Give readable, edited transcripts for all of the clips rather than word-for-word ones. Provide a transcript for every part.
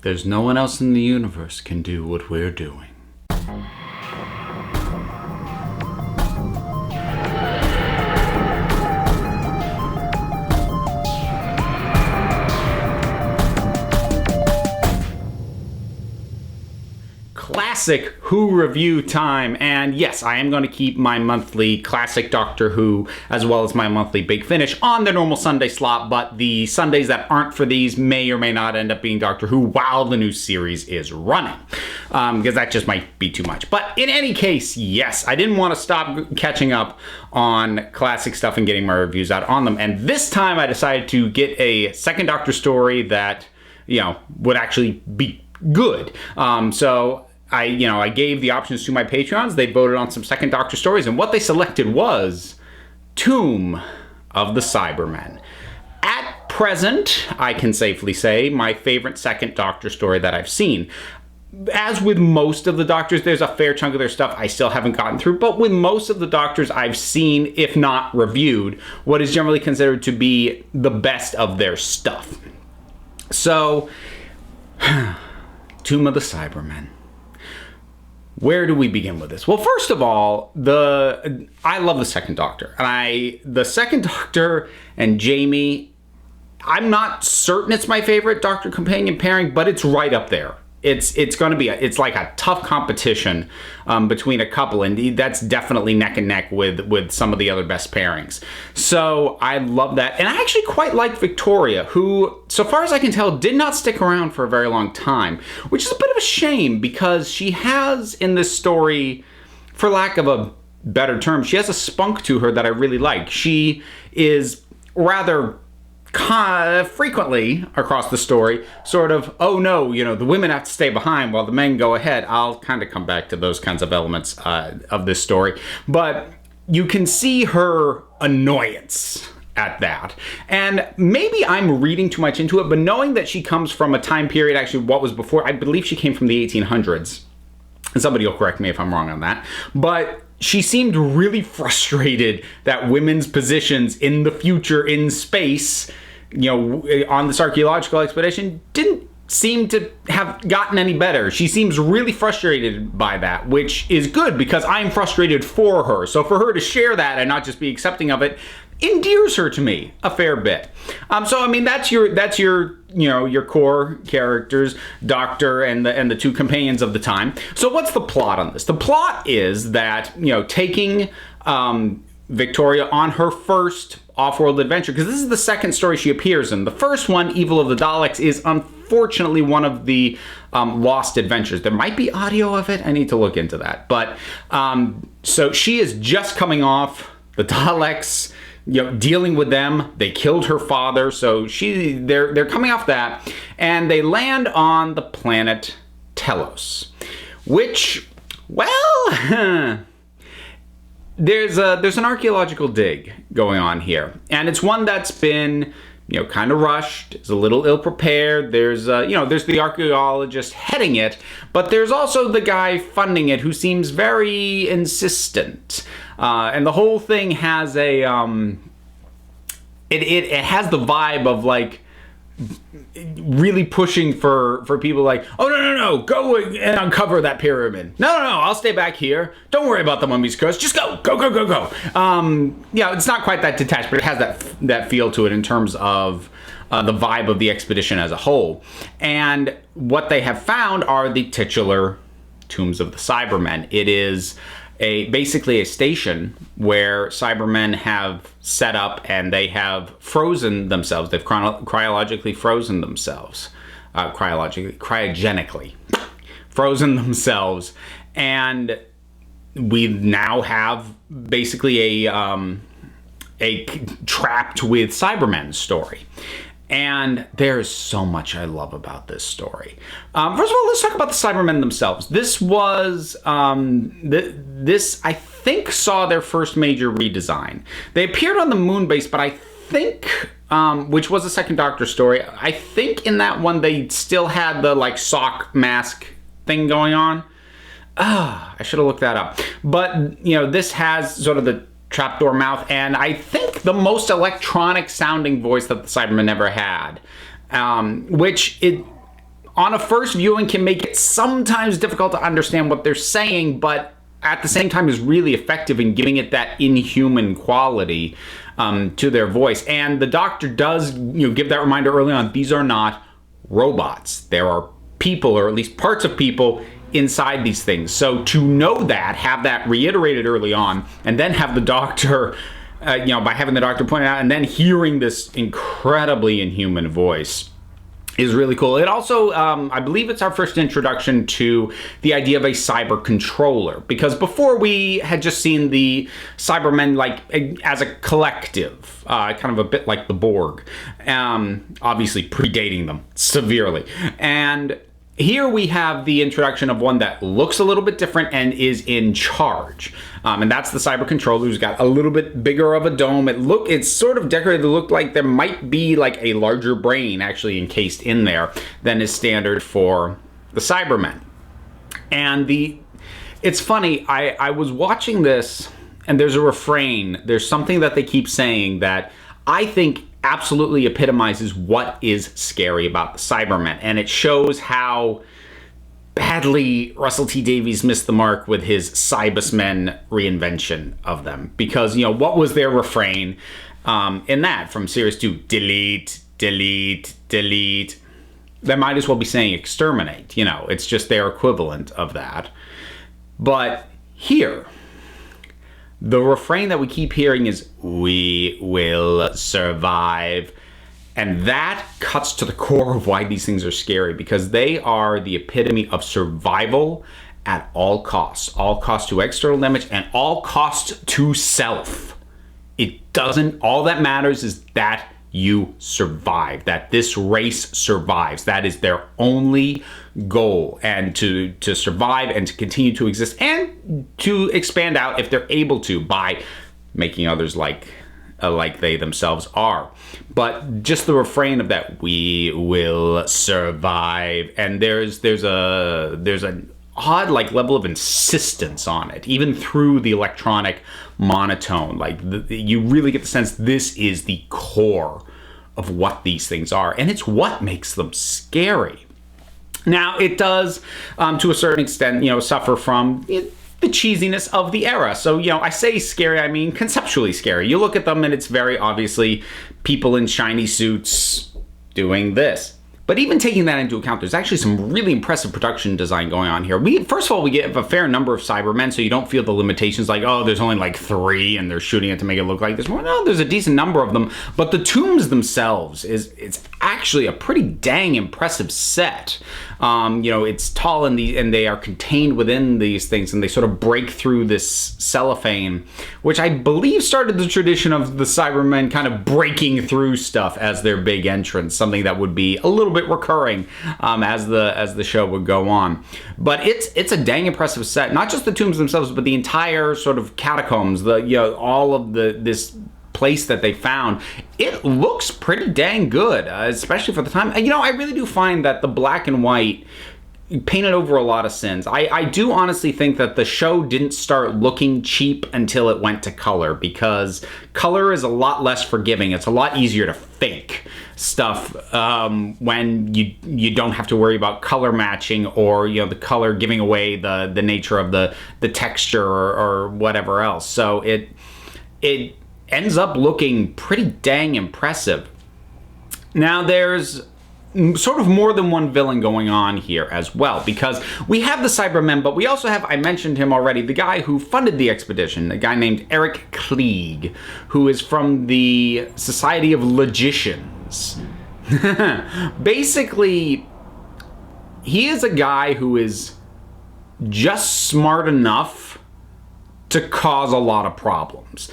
There's no one else in the universe can do what we're doing. Classic Who review time, and yes, I am going to keep my monthly classic Doctor Who as well as my monthly Big Finish on the normal Sunday slot, but the Sundays that aren't for these may or may not end up being Doctor Who while the new series is running, because that just might be too much. But in any case, yes, I didn't want to stop catching up on classic stuff and getting my reviews out on them, and this time I decided to get a second Doctor story that, would actually be good. So I gave the options to my Patreons. They voted on some second Doctor stories, and what they selected was Tomb of the Cybermen. At present, I can safely say, my favorite second Doctor story that I've seen. As with most of the Doctors, there's a fair chunk of their stuff I still haven't gotten through, but with most of the Doctors I've seen, if not reviewed, what is generally considered to be the best of their stuff. So, Tomb of the Cybermen. Where do we begin with this? Well, first of all, I love the second Doctor. And the second Doctor and Jamie, I'm not certain it's my favorite Doctor companion pairing, but it's right up there. It's going to be it's like a tough competition between a couple, and that's definitely neck and neck with some of the other best pairings. So I love that, and I actually quite like Victoria, who, so far as I can tell, did not stick around for a very long time, which is a bit of a shame because she has in this story, for lack of a better term, she has a spunk to her that I really like. She is rather frequently across the story sort of, oh no, the women have to stay behind while the men go ahead. I'll kind of come back to those kinds of elements of this story, but you can see her annoyance at that. And maybe I'm reading too much into it, but knowing that she comes from a time period, actually what was before, I believe she came from the 1800s, and somebody will correct me if I'm wrong on that, but she seemed really frustrated that women's positions in the future in space, on this archaeological expedition, didn't seem to have gotten any better. She seems really frustrated by that, which is good because I'm frustrated for her. So for her to share that and not just be accepting of it endears her to me a fair bit. So I mean that's your your core characters, Doctor and the two companions of the time. So what's the plot on this? The plot is that taking Victoria on her first off-world adventure, because this is the second story she appears in. The first one, Evil of the Daleks, is unfortunately one of the lost adventures. There might be audio of it. I need to look into that. But so she is just coming off the Daleks, dealing with them. They killed her father, so they're coming off that, and they land on the planet Telos, which, well, there's an archaeological dig going on here, and it's one that's been kind of rushed. It's a little ill-prepared. There's the archaeologist heading it, but there's also the guy funding it who seems very insistent. And the whole thing has it has the vibe of like really pushing for people like, oh no, go and uncover that pyramid. No, I'll stay back here. Don't worry about the mummy's curse. Just go. It's not quite that detached, but it has that feel to it in terms of the vibe of the expedition as a whole. And what they have found are the titular Tombs of the Cybermen. It is basically a station where Cybermen have set up, and they have frozen themselves. They've cryogenically frozen themselves. Cryogenically frozen themselves. And we now have basically a trapped with Cybermen story. And there's so much I love about this story. First of all, let's talk about the Cybermen themselves. This was, this I think saw their first major redesign. They appeared on the moon base, but I think, which was a second Doctor story, I think in that one they still had the like sock mask thing going on. I should have looked that up. But, this has sort of the trapdoor mouth, and I think the most electronic sounding voice that the Cybermen ever had, which it on a first viewing can make it sometimes difficult to understand what they're saying, but at the same time is really effective in giving it that inhuman quality to their voice. And the Doctor does give that reminder early on, these are not robots. There are people, or at least parts of people, inside these things. So to know that, have that reiterated early on, and then have the Doctor, by having the Doctor point it out, and then hearing this incredibly inhuman voice is really cool. It also, I believe it's our first introduction to the idea of a cyber controller, because before we had just seen the Cybermen as a collective, kind of a bit like the Borg, obviously predating them severely. And here we have the introduction of one that looks a little bit different and is in charge. And that's the cyber controller, who's got a little bit bigger of a dome. It's sort of decorated to look like there might be like a larger brain actually encased in there than is standard for the Cybermen. And it's funny, I was watching this, and there's a refrain, there's something that they keep saying that I think absolutely epitomizes what is scary about the Cybermen, and it shows how badly Russell T Davies missed the mark with his Cybermen reinvention of them. Because, what was their refrain in that from Series 2? Delete, delete, delete. They might as well be saying exterminate. It's just their equivalent of that. But here, the refrain that we keep hearing is, we will survive. And that cuts to the core of why these things are scary, because they are the epitome of survival at all costs to external damage and all costs to self. All that matters is that you survive, that this race survives. That is their only goal, and to survive and to continue to exist and to expand out if they're able to by making others like they themselves are. But just the refrain of that, we will survive, and there's an odd level of insistence on it, even through the electronic monotone. You really get the sense this is the core of what these things are, and it's what makes them scary. Now, it does, to a certain extent, suffer from the cheesiness of the era. So, I say scary, I mean conceptually scary. You look at them and it's very obviously people in shiny suits doing this. But even taking that into account, there's actually some really impressive production design going on here. First of all, we get a fair number of Cybermen, so you don't feel the limitations there's only 3 and they're shooting it to make it look like there's more. No, there's a decent number of them. But the tombs themselves, it's actually a pretty dang impressive set. It's tall and they are contained within these things, and they sort of break through this cellophane, which I believe started the tradition of the Cybermen kind of breaking through stuff as their big entrance, something that would be a little bit recurring as the show would go on. But it's a dang impressive set, not just the tombs themselves, but the entire sort of catacombs, all of this place that they found. It looks pretty dang good, especially for the time. I really do find that the black and white painted over a lot of sins. I do honestly think that the show didn't start looking cheap until it went to color, because color is a lot less forgiving. It's a lot easier to fake stuff when you don't have to worry about color matching, or the color giving away the nature of the texture or whatever else. So it ends up looking pretty dang impressive. Now, there's sort of more than one villain going on here as well, because we have the Cybermen, but we also have, I mentioned him already, the guy who funded the expedition, a guy named Eric Klieg, who is from the Society of Logicians. Basically, he is a guy who is just smart enough to cause a lot of problems,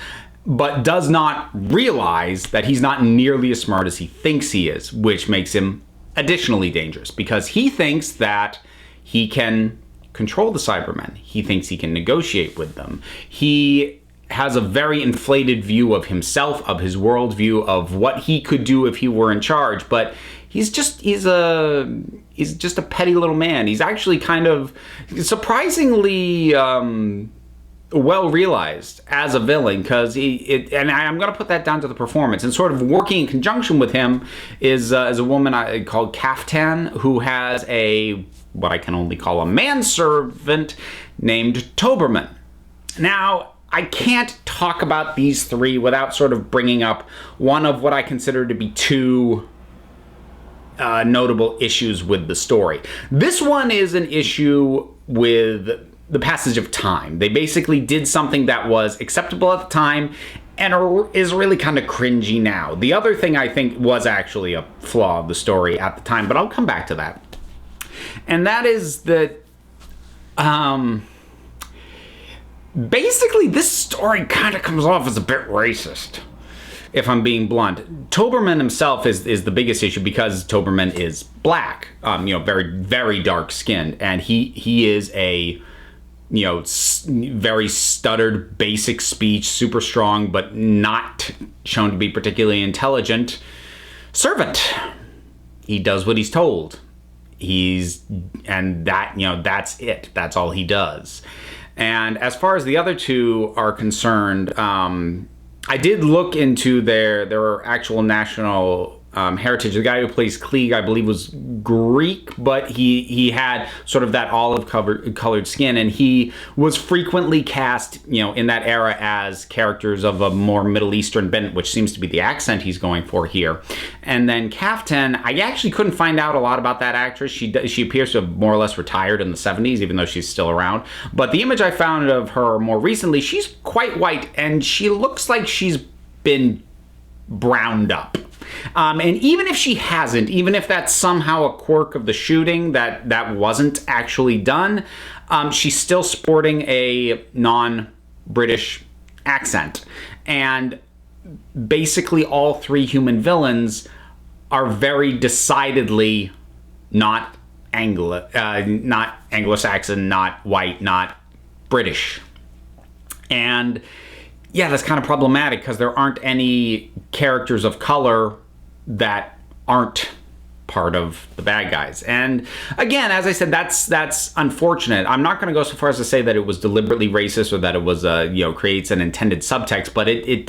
but does not realize that he's not nearly as smart as he thinks he is, which makes him additionally dangerous, because he thinks that he can control the Cybermen. He thinks he can negotiate with them. He has a very inflated view of himself, of his worldview, of what he could do if he were in charge, but he's just a petty little man. He's actually kind of surprisingly well realized as a villain, because and I'm going to put that down to the performance. And sort of working in conjunction with him is a woman called Kaftan, who has what I can only call a manservant named Toberman. Now, I can't talk about these three without sort of bringing up one of what I consider to be two notable issues with the story. This one is an issue with the passage of time. They basically did something that was acceptable at the time and is really kind of cringy now. The other thing I think was actually a flaw of the story at the time, but I'll come back to that. And that is that basically this story kind of comes off as a bit racist, if I'm being blunt. Toberman himself is the biggest issue, because Toberman is black, very, very dark skinned, and he is a very stuttered, basic speech, super strong, but not shown to be particularly intelligent servant. He does what he's told. That's it. That's all he does. And as far as the other two are concerned, I did look into their actual national heritage. The guy who plays Klieg, I believe, was Greek, but he had sort of that olive-colored skin, and he was frequently cast, in that era as characters of a more Middle Eastern bent, which seems to be the accent he's going for here. And then Kaftan, I actually couldn't find out a lot about that actress. She appears to have more or less retired in the 70s, even though she's still around. But the image I found of her more recently, she's quite white, and she looks like she's been browned up. And even if she hasn't, even if that's somehow a quirk of the shooting that wasn't actually done, she's still sporting a non-British accent. And basically all three human villains are very decidedly not Anglo-Saxon, not white, not British. And yeah, that's kind of problematic, because there aren't any characters of color that aren't part of the bad guys. And again, as I said, that's unfortunate. I'm not going to go so far as to say that it was deliberately racist or that it was creates an intended subtext, but it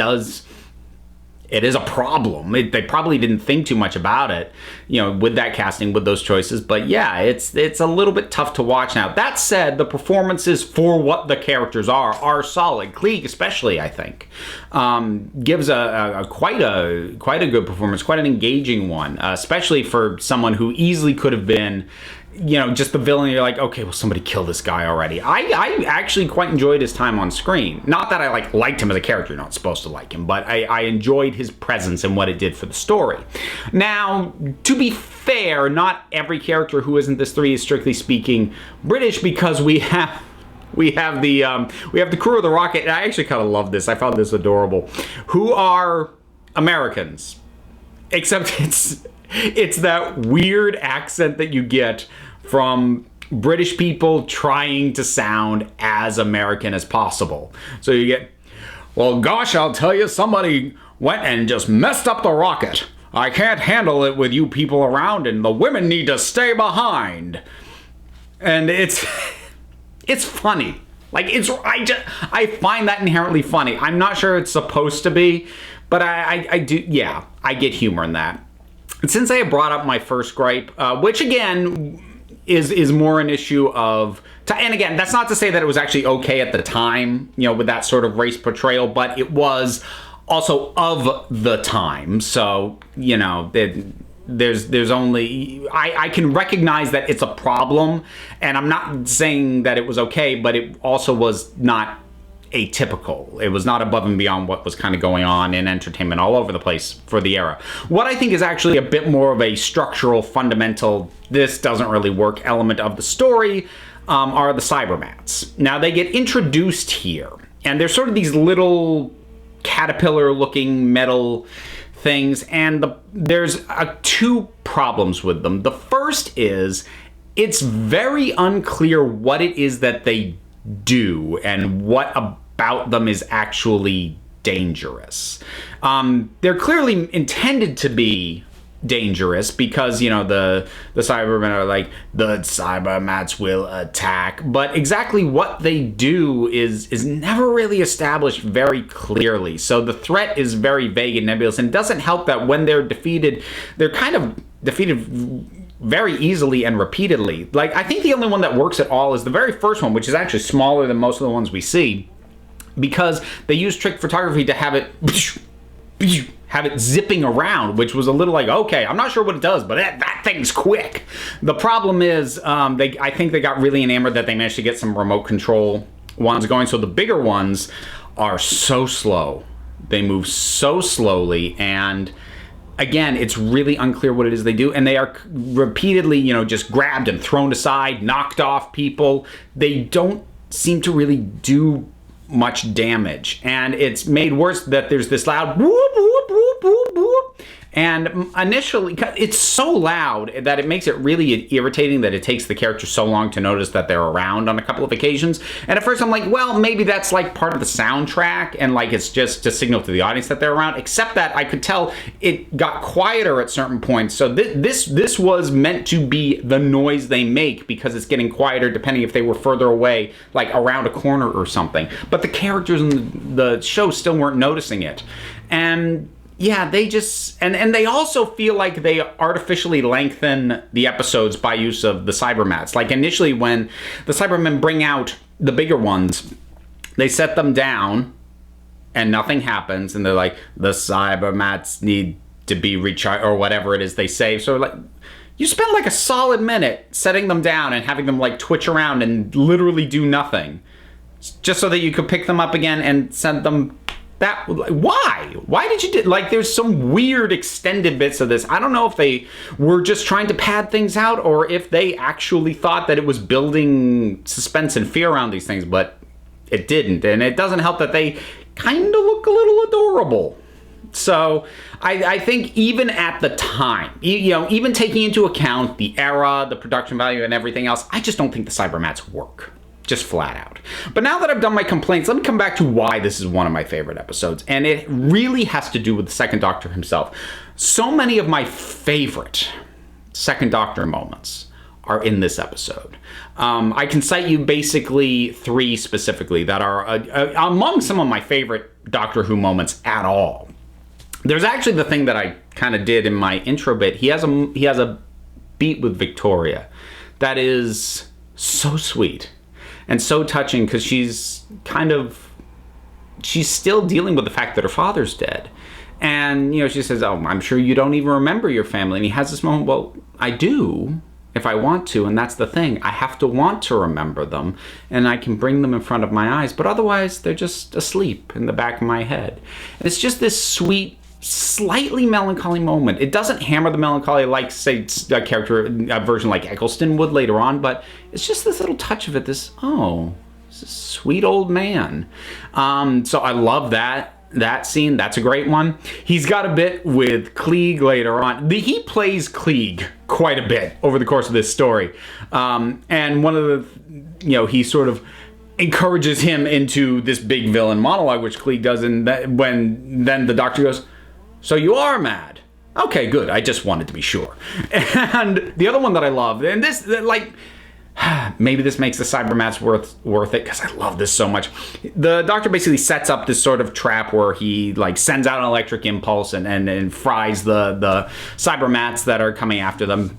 is a problem. They probably didn't think too much about it, with that casting, with those choices. But yeah, it's a little bit tough to watch now. That said, the performances for what the characters are solid. Klieg, especially, I think, gives a quite a good performance, quite an engaging one, especially for someone who easily could have been, just the villain. You're like, okay, well, somebody kill this guy already. I actually quite enjoyed his time on screen. Not that I liked him as a character. You're not supposed to like him, but I enjoyed his presence and what it did for the story. Now, to be fair, not every character who isn't this three is strictly speaking British, because we have the crew of the rocket, and I actually kind of love this. I found this adorable. Who are Americans, except it's that weird accent that you get from British people trying to sound as American as possible. So you get, well, gosh, I'll tell you, somebody went and just messed up the rocket. I can't handle it with you people around, and the women need to stay behind. And it's funny. I find that inherently funny. I'm not sure it's supposed to be, but I do, yeah, I get humor in that. And since I have brought up my first gripe, which again is more an issue of, and again, that's not to say that it was actually okay at the time, with that sort of race portrayal, but it was also of the time. So, there's only, I can recognize that it's a problem, and I'm not saying that it was okay, but it also was not atypical. It was not above and beyond what was kind of going on in entertainment all over the place for the era. What I think is actually a bit more of a structural, fundamental, this doesn't really work element of the story are the Cybermen. Now, they get introduced here, and they're sort of these little caterpillar-looking metal things, and there's two problems with them. The first is it's very unclear what it is that they do and what about them is actually dangerous. They're clearly intended to be dangerous because, the Cybermen are like, the Cybermats will attack. But exactly what they do is never really established very clearly. So the threat is very vague and nebulous, and it doesn't help that when they're defeated, they're kind of defeated very easily and repeatedly. Like, I think the only one that works at all is the very first one, which is actually smaller than most of the ones we see, because they use trick photography to have it zipping around, which was a little like, okay, I'm not sure what it does, but that thing's quick. The problem is, I think they got really enamored that they managed to get some remote control ones going. So the bigger ones are so slow. They move so slowly, and again, it's really unclear what it is they do, and they are repeatedly, just grabbed and thrown aside, knocked off people. They don't seem to really do much damage, and it's made worse that there's this loud whoop whoop whoop whoop whoop, and initially it's so loud that it makes it really irritating that it takes the character so long to notice that they're around on a couple of occasions. And at first I'm like, well, maybe that's like part of the soundtrack and like it's just to signal to the audience that they're around, except that I could tell it got quieter at certain points. So this was meant to be the noise they make because it's getting quieter depending if they were further away, like around a corner or something. But the characters in the show still weren't noticing it. And yeah, they just, and they also feel like they artificially lengthen the episodes by use of the Cybermats. Like initially when the Cybermen bring out the bigger ones, they set them down and nothing happens. And they're like, the Cybermats need to be recharged or whatever it is they say. So like, you spend like a solid minute setting them down and having them like twitch around and literally do nothing. Just so that you could pick them up again and send them. Why did you do, like, there's some weird extended bits of this. I don't know if they were just trying to pad things out or if they actually thought that it was building suspense and fear around these things, but it didn't. And it doesn't help that they kind of look a little adorable. So I think even at the time, even taking into account the era, the production value and everything else, I just don't think the Cybermats work. Just flat out. But now that I've done my complaints, let me come back to why this is one of my favorite episodes. And it really has to do with the Second Doctor himself. So many of my favorite Second Doctor moments are in this episode. I can cite you basically 3 specifically that are among some of my favorite Doctor Who moments at all. There's actually the thing that I kind of did in my intro bit. He has a beat with Victoria that is so sweet. And so touching because she's still dealing with the fact that her father's dead. And, she says, oh, I'm sure you don't even remember your family. And he has this moment, well, I do if I want to. And that's the thing. I have to want to remember them. And I can bring them in front of my eyes. But otherwise, they're just asleep in the back of my head. And it's just this sweet, slightly melancholy moment. It doesn't hammer the melancholy like, say, a version like Eccleston would later on, but it's just this little touch of it, this sweet old man. So I love that scene. That's a great one. He's got a bit with Klieg later on. He plays Klieg quite a bit over the course of this story. And one of the, he sort of encourages him into this big villain monologue, which Klieg does, and when then the Doctor goes, so you are mad. Okay, good. I just wanted to be sure. And the other one that I love, and this, like, maybe this makes the Cybermats worth it because I love this so much. The Doctor basically sets up this sort of trap where he like sends out an electric impulse and fries the Cybermats that are coming after them.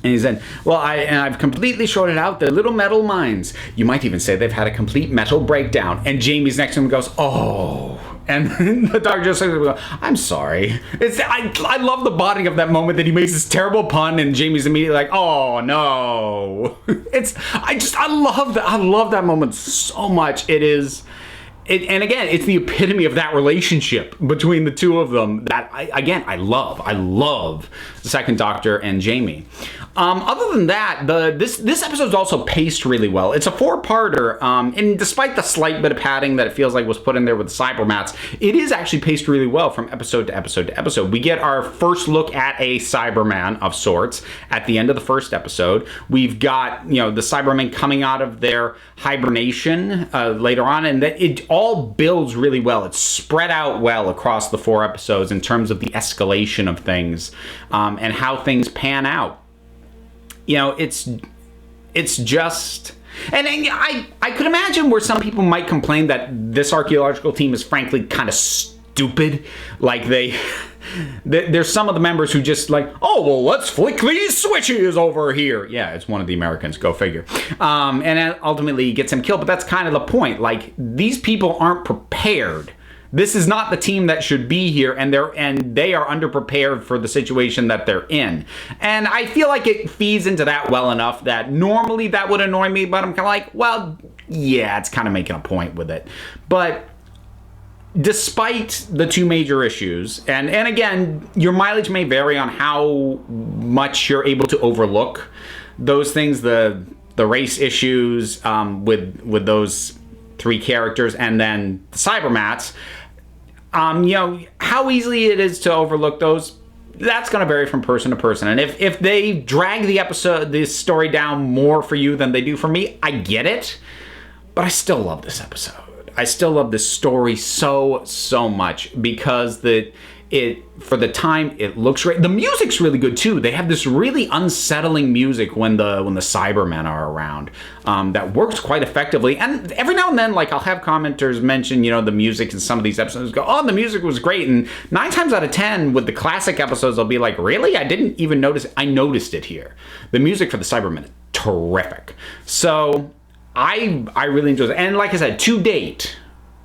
And he said, well, I've completely shorted out their little metal minds. You might even say they've had a complete metal breakdown. And Jamie's next to him and goes, oh. And the Doctor just says, I'm sorry. I love the bonding of that moment that he makes this terrible pun and Jamie's immediately like, oh no. I love that moment so much. And again, it's the epitome of that relationship between the two of them that I love. I love the Second Doctor and Jamie. Other than that, this episode is also paced really well. It's a 4-parter, and despite the slight bit of padding that it feels like was put in there with the Cybermats, it is actually paced really well from episode to episode to episode. We get our first look at a Cyberman of sorts at the end of the first episode. We've got the Cybermen coming out of their hibernation later on, and that it all builds really well. It's spread out well across the 4 episodes in terms of the escalation of things, and how things pan out. You know, it's just... And I could imagine where some people might complain that this archaeological team is frankly kind of stupid. Like there's some of the members who just like, oh, well, let's flick these switches over here. Yeah, it's one of the Americans, go figure. And ultimately gets him killed, but that's kind of the point. Like, these people aren't prepared. This is not the team that should be here, and they are underprepared for the situation that they're in. And I feel like it feeds into that well enough that normally that would annoy me, but I'm kind of like, well, yeah, it's kind of making a point with it. But despite the 2 major issues, and again, your mileage may vary on how much you're able to overlook those things, the race issues with those 3 characters, and then the Cybermats. You know, how easily it is to overlook those, that's going to vary from person to person. And if they drag this story down more for you than they do for me, I get it. But I still love this episode. I still love this story so much because for the time, it looks great. The music's really good too. They have this really unsettling music when the Cybermen are around, that works quite effectively. And every now and then, like, I'll have commenters mention, you know, the music in some of these episodes, go, oh, the music was great. And 9 times out of 10 with the classic episodes, I'll be like, really? I didn't even notice it. I noticed it here. The music for the Cybermen is terrific. So I really enjoy it. And like I said, to date,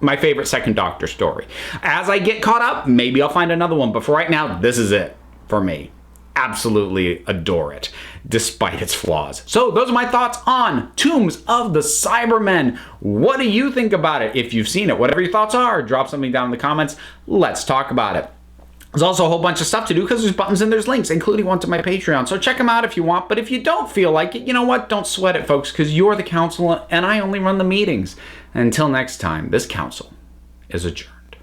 my favorite Second Doctor story. As I get caught up, maybe I'll find another one, but for right now, this is it for me. Absolutely adore it, despite its flaws. So those are my thoughts on Tombs of the Cybermen. What do you think about it? If you've seen it, whatever your thoughts are, drop something down in the comments. Let's talk about it. There's also a whole bunch of stuff to do because there's buttons and there's links, including one to my Patreon. So check them out if you want. But if you don't feel like it, you know what? Don't sweat it, folks, because you're the council and I only run the meetings. And until next time, this council is adjourned.